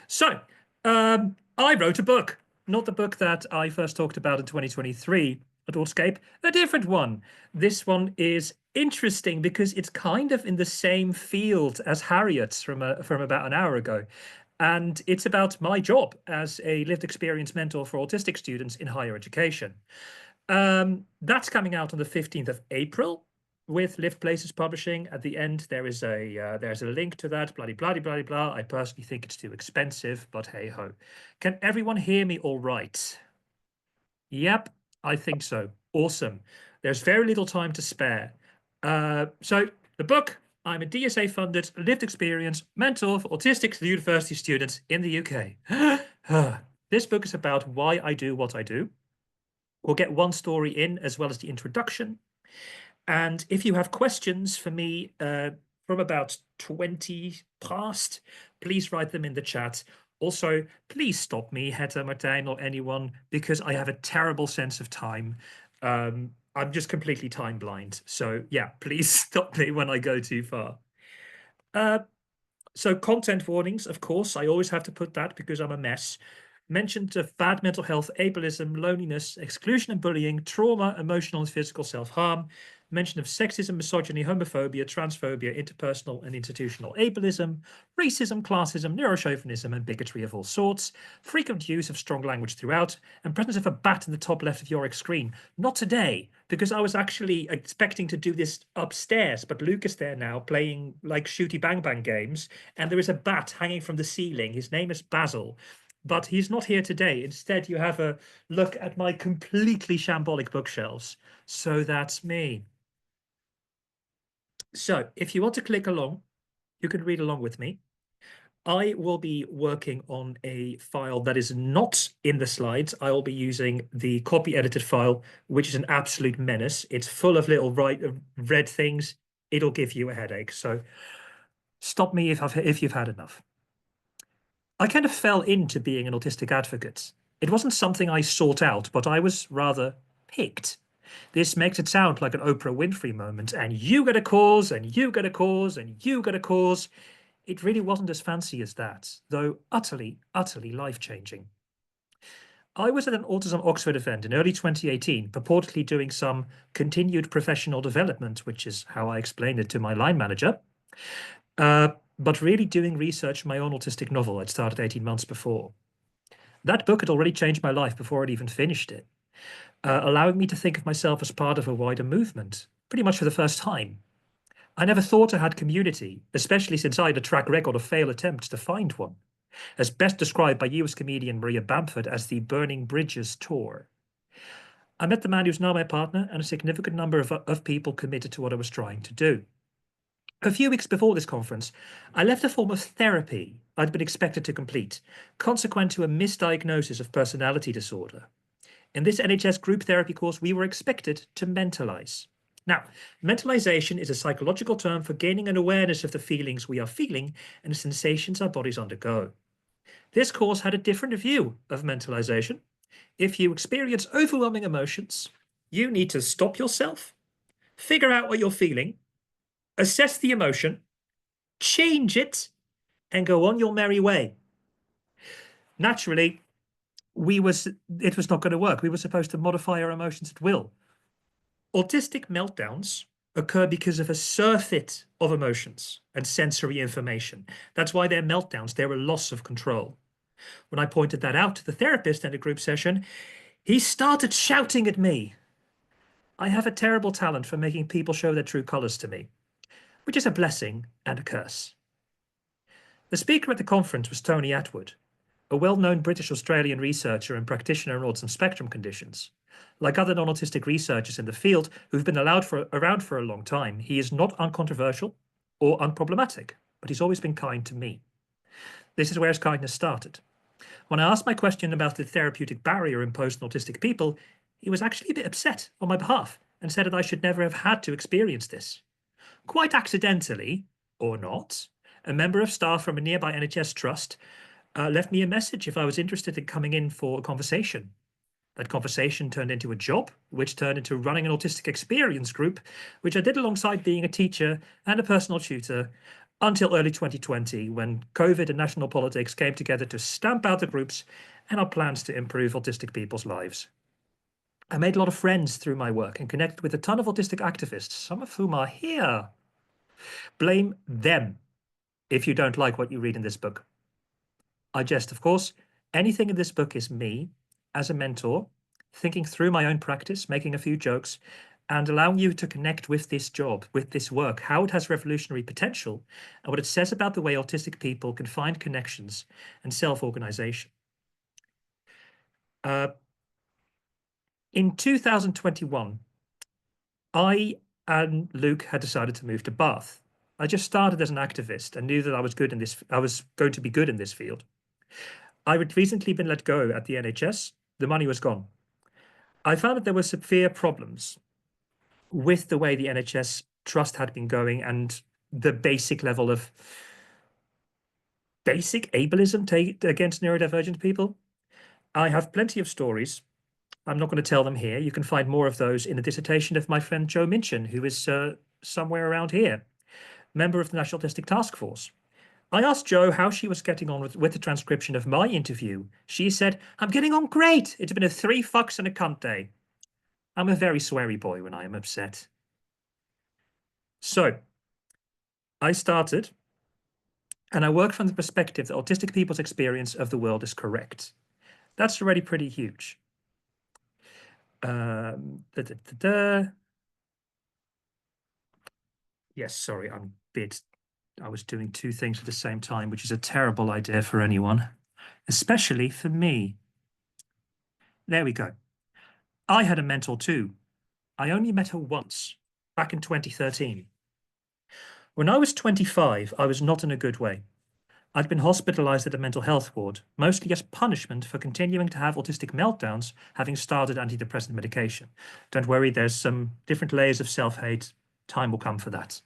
So, I wrote a book, not the book that I first talked about in 2023 at Autscape, a different one. This one is interesting because it's kind of in the same field as Harriet's from about an hour ago. And it's about my job as a lived experience mentor for autistic students in higher education. That's coming out on the 15th of April with Lived Places Publishing. At the end, there's a link to that, bloody, bloody, bloody, blah. I personally think it's too expensive, but hey ho. Can everyone hear me all right? Yep, I think so. Awesome. There's very little time to spare. So the book, I'm a DSA-funded lived experience mentor for autistic university students in the UK. This book is about why I do what I do. We'll get one story in as well as the introduction. And if you have questions for me from about 20 past, please write them in the chat. Also, please stop me, Hetta, Martijn, or anyone, because I have a terrible sense of time. I'm just completely time blind. So yeah, please stop me when I go too far. So content warnings, of course, I always have to put that because I'm a mess. Mentioned of bad mental health, ableism, loneliness, exclusion and bullying, trauma, emotional and physical self-harm, mention of sexism, misogyny, homophobia, transphobia, interpersonal and institutional ableism, racism, classism, neurochauvinism and bigotry of all sorts, frequent use of strong language throughout, and presence of a bat in the top left of Jorik screen. Not today, because I was actually expecting to do this upstairs, but Luke is there now playing like shooty bang bang games, and there is a bat hanging from the ceiling. His name is Basil. But he's not here today. Instead, you have a look at my completely shambolic bookshelves. So that's me. So if you want to click along, you can read along with me. I will be working on a file that is not in the slides. I will be using the copy edited file, which is an absolute menace. It's full of little red things. It'll give you a headache. So stop me if you've had enough. I kind of fell into being an autistic advocate. It wasn't something I sought out, but I was rather picked. This makes it sound like an Oprah Winfrey moment, and you get a cause, and you get a cause, and you get a cause. It really wasn't as fancy as that, though utterly, utterly life-changing. I was at an Autism Oxford event in early 2018, purportedly doing some continued professional development, which is how I explained it to my line manager. But really doing research for my own autistic novel I'd started 18 months before. That book had already changed my life before I'd even finished it, allowing me to think of myself as part of a wider movement, pretty much for the first time. I never thought I had community, especially since I had a track record of failed attempts to find one, as best described by US comedian Maria Bamford as the Burning Bridges Tour. I met the man who's now my partner and a significant number of people committed to what I was trying to do. A few weeks before this conference, I left a form of therapy I'd been expected to complete, consequent to a misdiagnosis of personality disorder. In this NHS group therapy course, we were expected to mentalize. Now, mentalization is a psychological term for gaining an awareness of the feelings we are feeling and the sensations our bodies undergo. This course had a different view of mentalization. If you experience overwhelming emotions, you need to stop yourself, figure out what you're feeling, assess the emotion, change it, and go on your merry way. Naturally, it was not going to work. We were supposed to modify our emotions at will. Autistic meltdowns occur because of a surfeit of emotions and sensory information. That's why they're meltdowns. They're a loss of control. When I pointed that out to the therapist in a group session, he started shouting at me. I have a terrible talent for making people show their true colors to me, which is a blessing and a curse. The speaker at the conference was Tony Atwood, a well-known British-Australian researcher and practitioner in autism spectrum conditions. Like other non-autistic researchers in the field who've been around for a long time, he is not uncontroversial or unproblematic, but he's always been kind to me. This is where his kindness started. When I asked my question about the therapeutic barrier imposed on autistic people, he was actually a bit upset on my behalf and said that I should never have had to experience this. Quite accidentally, or not, a member of staff from a nearby NHS trust left me a message if I was interested in coming in for a conversation. That conversation turned into a job, which turned into running an autistic experience group, which I did alongside being a teacher and a personal tutor, until early 2020, when COVID and national politics came together to stamp out the groups and our plans to improve autistic people's lives. I made a lot of friends through my work and connected with a ton of autistic activists, some of whom are here. Blame them if you don't like what you read in this book. I jest, of course. Anything in this book is me, as a mentor, thinking through my own practice, making a few jokes, and allowing you to connect with this job, with this work, how it has revolutionary potential, and what it says about the way autistic people can find connections and self-organization. In 2021, I and Luke had decided to move to Bath. I just started as an activist and knew that I was going to be good in this field. I had recently been let go at the NHS. The money was gone. I found that there were severe problems with the way the NHS trust had been going and the basic level of basic ableism against neurodivergent people. I have plenty of stories. I'm not going to tell them here. You can find more of those in the dissertation of my friend Joe Minchin, who is somewhere around here, member of the National Autistic Task Force. I asked Jo how she was getting on with the transcription of my interview. She said, "I'm getting on great. It's been a 3 fucks and a cunt day." I'm a very sweary boy when I am upset. So I started, and I work from the perspective that autistic people's experience of the world is correct. That's already pretty huge. Yes, sorry, I was doing 2 things at the same time, which is a terrible idea for anyone, especially for me. There we go. I had a mentor too. I only met her once, back in 2013. When I was 25, I was not in a good way. I'd been hospitalized at a mental health ward, mostly as punishment for continuing to have autistic meltdowns, having started antidepressant medication. Don't worry, there's some different layers of self-hate. Time will come for that.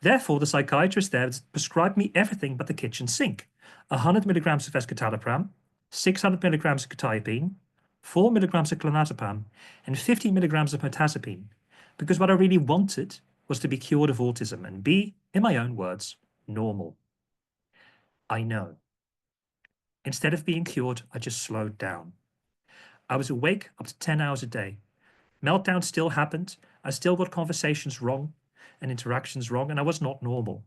Therefore, the psychiatrist there prescribed me everything but the kitchen sink. 100 milligrams of escitalopram, 600 milligrams of quetiapine, 4 milligrams of clonazepam, and 50 milligrams of mirtazapine, because what I really wanted was to be cured of autism and be, in my own words, normal. I know. Instead of being cured, I just slowed down. I was awake up to 10 hours a day. Meltdowns still happened. I still got conversations wrong and interactions wrong, and I was not normal.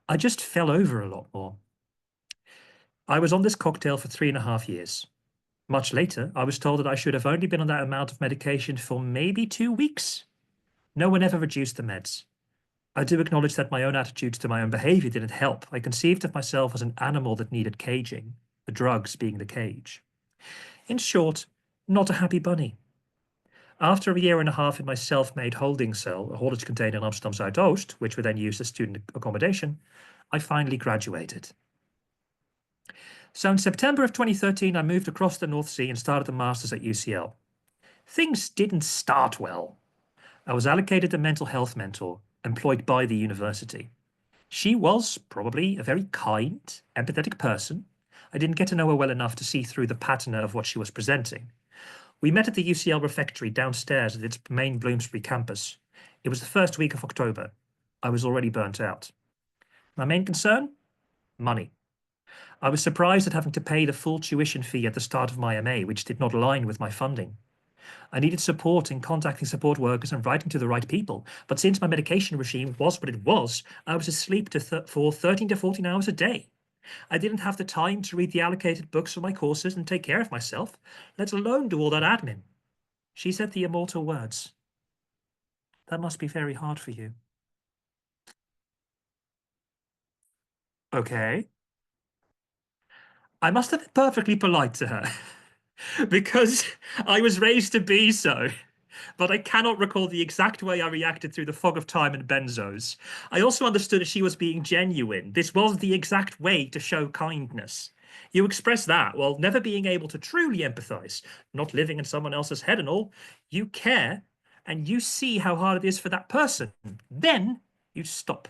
I just fell over a lot more. I was on this cocktail for 3.5 years. Much later, I was told that I should have only been on that amount of medication for maybe 2 weeks. No one ever reduced the meds. I do acknowledge that my own attitudes to my own behavior didn't help. I conceived of myself as an animal that needed caging, the drugs being the cage. In short, not a happy bunny. After a 1.5 years in my self-made holding cell, a haulage container in Amsterdam Zuidoost, which we then used as student accommodation, I finally graduated. So in September of 2013, I moved across the North Sea and started a master's at UCL. Things didn't start well. I was allocated a mental health mentor, employed by the university. She was probably a very kind, empathetic person. I didn't get to know her well enough to see through the patina of what she was presenting. We met at the UCL refectory downstairs at its main Bloomsbury campus. It was the first week of October. I was already burnt out. My main concern? Money. I was surprised at having to pay the full tuition fee at the start of my MA, which did not align with my funding. I needed support in contacting support workers and writing to the right people, but since my medication regime was what it was, I was asleep for 13 to 14 hours a day. I didn't have the time to read the allocated books for my courses and take care of myself, let alone do all that admin. She said the immortal words. That must be very hard for you. Okay. I must have been perfectly polite to her because I was raised to be so. But I cannot recall the exact way I reacted through the fog of time and benzos. I also understood that she was being genuine. This was the exact way to show kindness. You express that while never being able to truly empathize, not living in someone else's head and all. You care, and you see how hard it is for that person. Then you stop.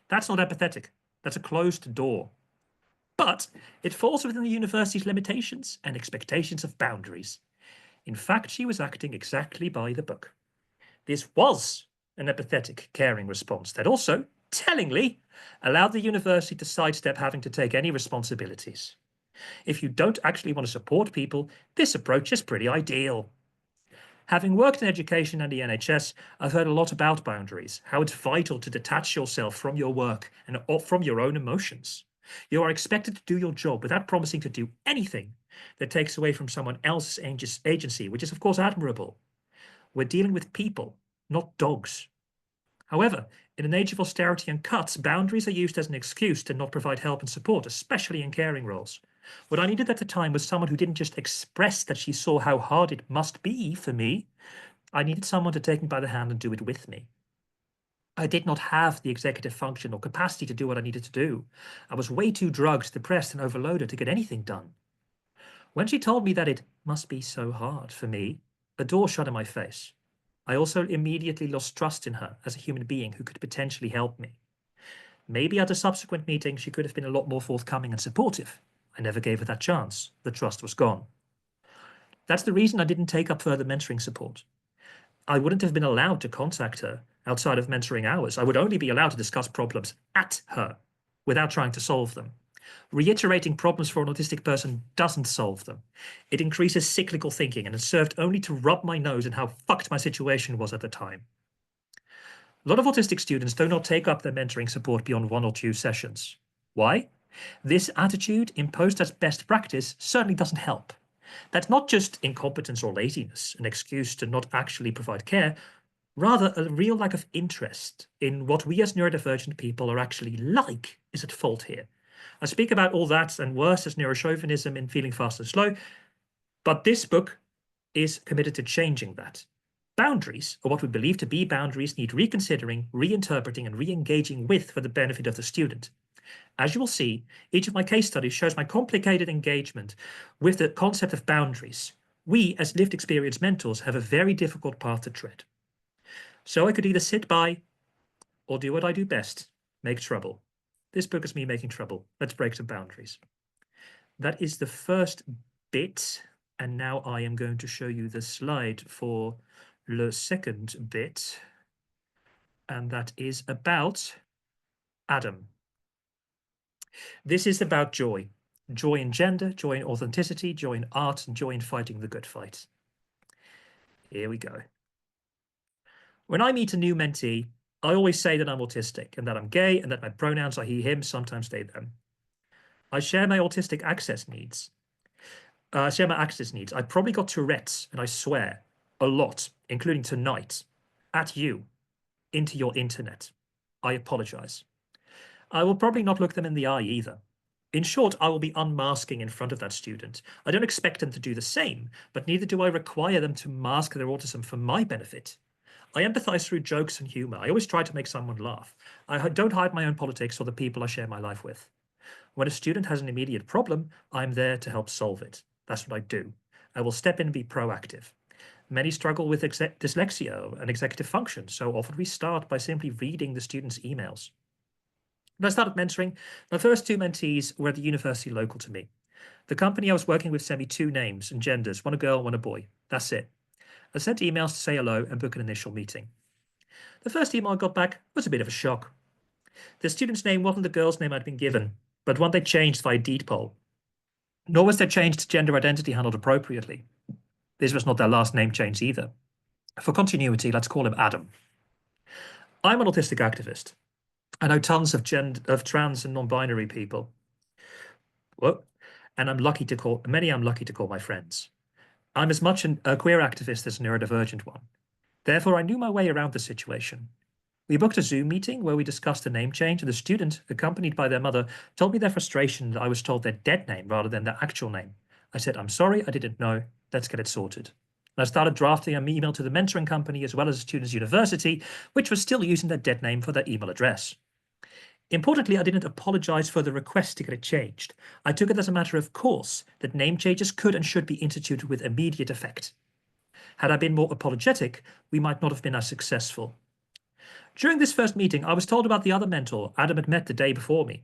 That's not empathetic. That's a closed door. But it falls within the university's limitations and expectations of boundaries. In fact, she was acting exactly by the book. This was an empathetic, caring response that also tellingly, allowed the university to sidestep having to take any responsibilities. If you don't actually want to support people, this approach is pretty ideal. Having worked in education and the NHS, I've heard a lot about boundaries, how it's vital to detach yourself from your work and from your own emotions. You are expected to do your job without promising to do anything that takes away from someone else's agency, which is of course admirable. We're dealing with people, not dogs. However, in an age of austerity and cuts, boundaries are used as an excuse to not provide help and support, especially in caring roles. What I needed at the time was someone who didn't just express that she saw how hard it must be for me. I needed someone to take me by the hand and do it with me. I did not have the executive function or capacity to do what I needed to do. I was way too drugged, depressed, and overloaded to get anything done. When she told me that it must be so hard for me, a door shut in my face. I also immediately lost trust in her as a human being who could potentially help me. Maybe at a subsequent meeting, she could have been a lot more forthcoming and supportive. I never gave her that chance. The trust was gone. That's the reason I didn't take up further mentoring support. I wouldn't have been allowed to contact her outside of mentoring hours. I would only be allowed to discuss problems at her without trying to solve them. Reiterating problems for an autistic person doesn't solve them. It increases cyclical thinking, and it served only to rub my nose in how fucked my situation was at the time. A lot of autistic students do not take up their mentoring support beyond 1 or 2 sessions. Why? This attitude, imposed as best practice, certainly doesn't help. That's not just incompetence or laziness, an excuse to not actually provide care, rather a real lack of interest in what we as neurodivergent people are actually like is at fault here. I speak about all that and worse as neurochauvinism in Feeling Fast and Slow, but this book is committed to changing that. Boundaries, or what we believe to be boundaries, need reconsidering, reinterpreting, and re-engaging with for the benefit of the student. As you will see, each of my case studies shows my complicated engagement with the concept of boundaries. We, as lived experience mentors, have a very difficult path to tread. So I could either sit by or do what I do best, make trouble. This book is me making trouble. Let's break some boundaries. That is the first bit, and now I am going to show you the slide for the second bit, and that is about Adam. This is about joy. Joy in gender, joy in authenticity, joy in art, and joy in fighting the good fight. Here we go. When I meet a new mentee, I always say that I'm autistic and that I'm gay and that my pronouns are he, him, sometimes they, them. I share my autistic access needs. Share my access needs. I probably got Tourette's, and I swear a lot, including tonight, at you, into your internet. I apologize. I will probably not look them in the eye either. In short, I will be unmasking in front of that student. I don't expect them to do the same, but neither do I require them to mask their autism for my benefit. I empathize through jokes and humor. I always try to make someone laugh. I don't hide my own politics or the people I share my life with. When a student has an immediate problem, I'm there to help solve it. That's what I do. I will step in and be proactive. Many struggle with dyslexia and executive function, so often we start by simply reading the student's emails. When I started mentoring, my first 2 mentees were at the university local to me. The company I was working with sent me 2 names and genders, one a girl, one a boy. That's it. I sent emails to say hello and book an initial meeting. The first email I got back was a bit of a shock. The student's name wasn't the girl's name I'd been given, but one they changed via deed poll. Nor was their changed gender identity handled appropriately. This was not their last name change either. For continuity, let's call him Adam. I'm an autistic activist. I know tons of trans and non-binary people. Whoa. And I'm lucky to call my friends. I'm as much a queer activist as a neurodivergent one. Therefore, I knew my way around the situation. We booked a Zoom meeting where we discussed the name change, and the student, accompanied by their mother, told me their frustration that I was told their dead name rather than their actual name. I said, I'm sorry, I didn't know. Let's get it sorted. And I started drafting an email to the mentoring company as well as the student's university, which was still using their dead name for their email address. Importantly, I didn't apologize for the request to get it changed. I took it as a matter of course that name changes could and should be instituted with immediate effect. Had I been more apologetic, we might not have been as successful. During this first meeting, I was told about the other mentor Adam had met the day before me.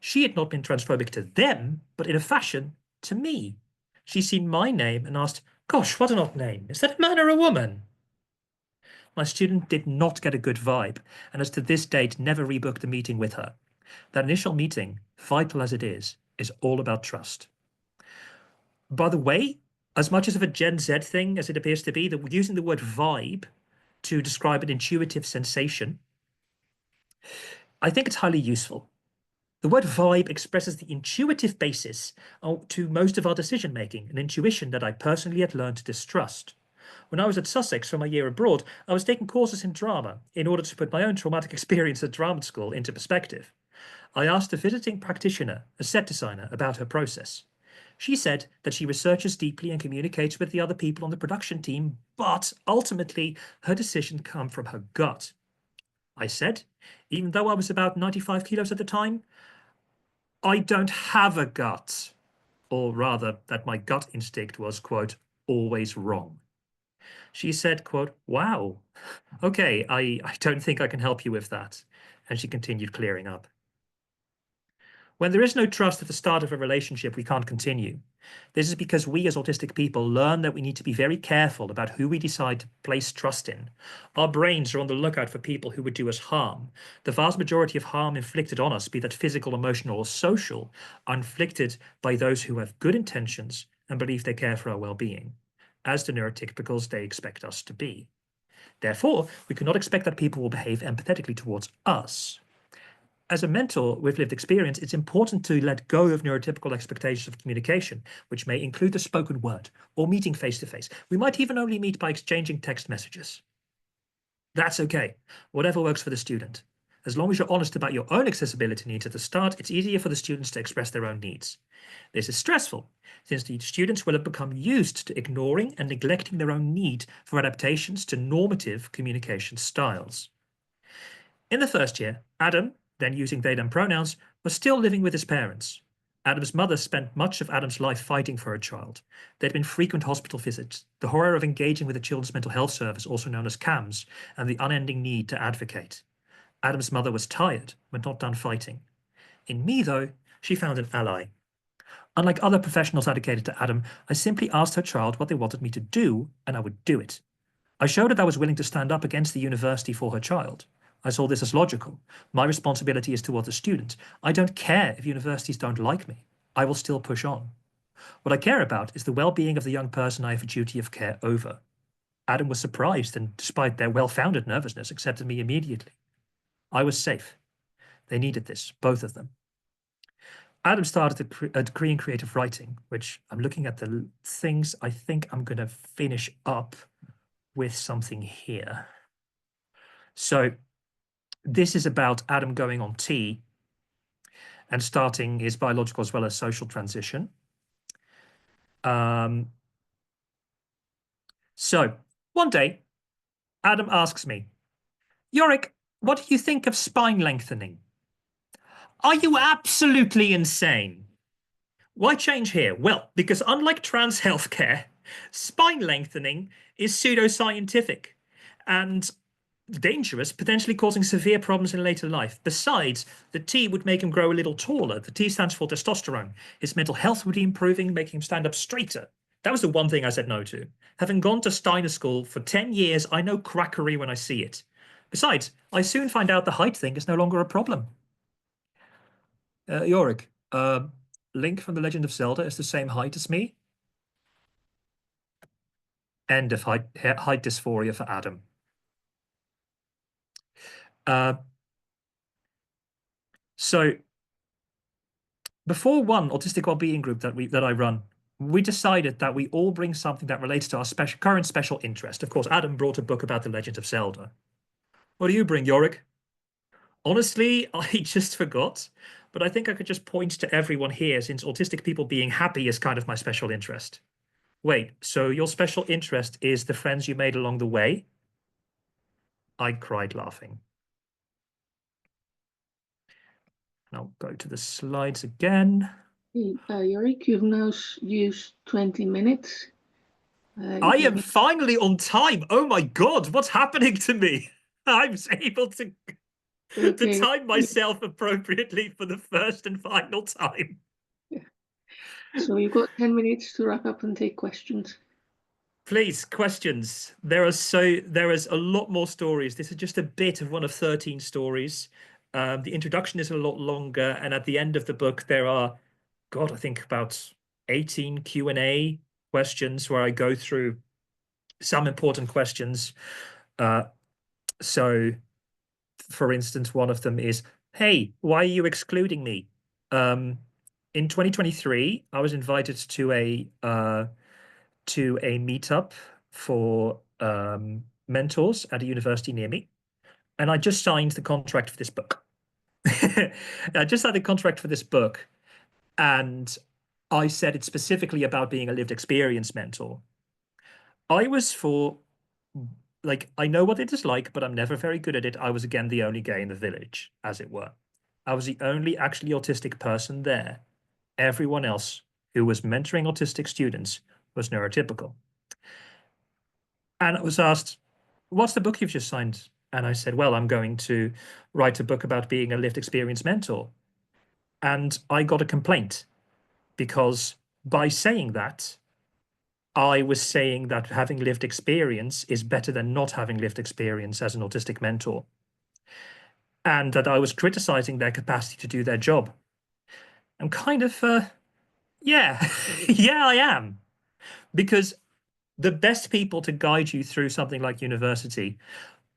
She had not been transphobic to them, but in a fashion, to me. She'd seen my name and asked, gosh, what an odd name. Is that a man or a woman? My student did not get a good vibe, and has to this date never rebooked a meeting with her. That initial meeting, vital as it is all about trust. By the way, as much as of a Gen Z thing as it appears to be, that using the word vibe to describe an intuitive sensation, I think it's highly useful. The word vibe expresses the intuitive basis to most of our decision making, an intuition that I personally had learned to distrust. When I was at Sussex for my year abroad, I was taking courses in drama in order to put my own traumatic experience at drama school into perspective. I asked a visiting practitioner, a set designer, about her process. She said that she researches deeply and communicates with the other people on the production team, but ultimately her decision came from her gut. I said, even though I was about 95 kilos at the time, I don't have a gut. Or rather, that my gut instinct was, quote, always wrong. She said, quote, wow, okay, I don't think I can help you with that. And she continued clearing up. When there is no trust at the start of a relationship, we can't continue. This is because we as autistic people learn that we need to be very careful about who we decide to place trust in. Our brains are on the lookout for people who would do us harm. The vast majority of harm inflicted on us, be that physical, emotional, or social, are inflicted by those who have good intentions and believe they care for our well-being, as the neurotypicals they expect us to be. Therefore, we cannot expect that people will behave empathetically towards us. As a mentor with lived experience, it's important to let go of neurotypical expectations of communication, which may include the spoken word or meeting face-to-face. We might even only meet by exchanging text messages. That's okay, whatever works for the student. As long as you're honest about your own accessibility needs at the start, it's easier for the students to express their own needs. This is stressful, since the students will have become used to ignoring and neglecting their own need for adaptations to normative communication styles. In the first year, Adam, then using they them pronouns, was still living with his parents. Adam's mother spent much of Adam's life fighting for her child. There had been frequent hospital visits, the horror of engaging with the Children's Mental Health Service, also known as CAMS, and the unending need to advocate. Adam's mother was tired, but not done fighting. In me, though, she found an ally. Unlike other professionals dedicated to Adam, I simply asked her child what they wanted me to do, and I would do it. I showed her that I was willing to stand up against the university for her child. I saw this as logical. My responsibility is toward the student. I don't care if universities don't like me. I will still push on. What I care about is the well-being of the young person I have a duty of care over. Adam was surprised and, despite their well-founded nervousness, accepted me immediately. I was safe. They needed this, both of them. Adam started a degree in creative writing, which I'm looking at the things. I think I'm going to finish up with something here. So this is about Adam going on T and starting his biological as well as social transition. So one day, Adam asks me, Jorik, what do you think of spine lengthening? Are you absolutely insane? Why change here? Well, because unlike trans healthcare, spine lengthening is pseudoscientific and dangerous, potentially causing severe problems in later life. Besides, the T would make him grow a little taller. The T stands for testosterone. His mental health would be improving, making him stand up straighter. That was the one thing I said no to. Having gone to Steiner School for 10 years, I know crackery when I see it. Besides, I soon find out the height thing is no longer a problem. Jorik, Link from The Legend of Zelda is the same height as me. End of height dysphoria for Adam. So before one autistic wellbeing group that I run, we decided that we all bring something that relates to our current special interest. Of course, Adam brought a book about The Legend of Zelda. What do you bring, Jorik? Honestly, I just forgot, but I think I could just point to everyone here, since autistic people being happy is kind of my special interest. Wait, so your special interest is the friends you made along the way? I cried laughing. And I'll go to the slides again. Jorik, you've now used 20 minutes. I am finally on time. Oh my God, what's happening to me? I was able to time myself appropriately for the first and final time. Yeah. So you've got 10 minutes to wrap up and take questions. Please, questions. There is a lot more stories. This is just a bit of one of 13 stories. The introduction is a lot longer, and at the end of the book, there are, God, I think about 18 Q&A questions where I go through some important questions. So, for instance, one of them is, "Hey, why are you excluding me?" In 2023, I was invited to a meetup for mentors at a university near me, and I just signed the contract for this book. I just signed the contract for this book, and I said it's specifically about being a lived experience mentor. I was for like I know what it is like, but I'm never very good at it. I was again the only gay in the village, as it were. I was the only actually autistic person there. Everyone else who was mentoring autistic students was neurotypical. And I was asked, "What's the book you've just signed?" And I said, "Well, I'm going to write a book about being a lived experience mentor." And I got a complaint because by saying that, I was saying that having lived experience is better than not having lived experience as an autistic mentor, and that I was criticizing their capacity to do their job. I'm kind of, yeah, yeah, I am. Because the best people to guide you through something like university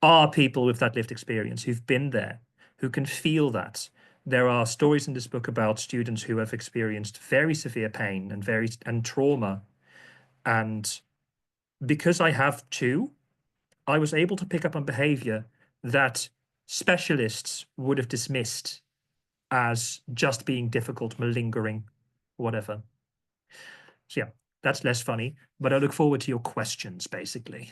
are people with that lived experience who've been there, who can feel that. There are stories in this book about students who have experienced very severe pain and trauma. And because I have two, I was able to pick up on behavior that specialists would have dismissed as just being difficult, malingering, whatever. So yeah, that's less funny, but I look forward to your questions, basically.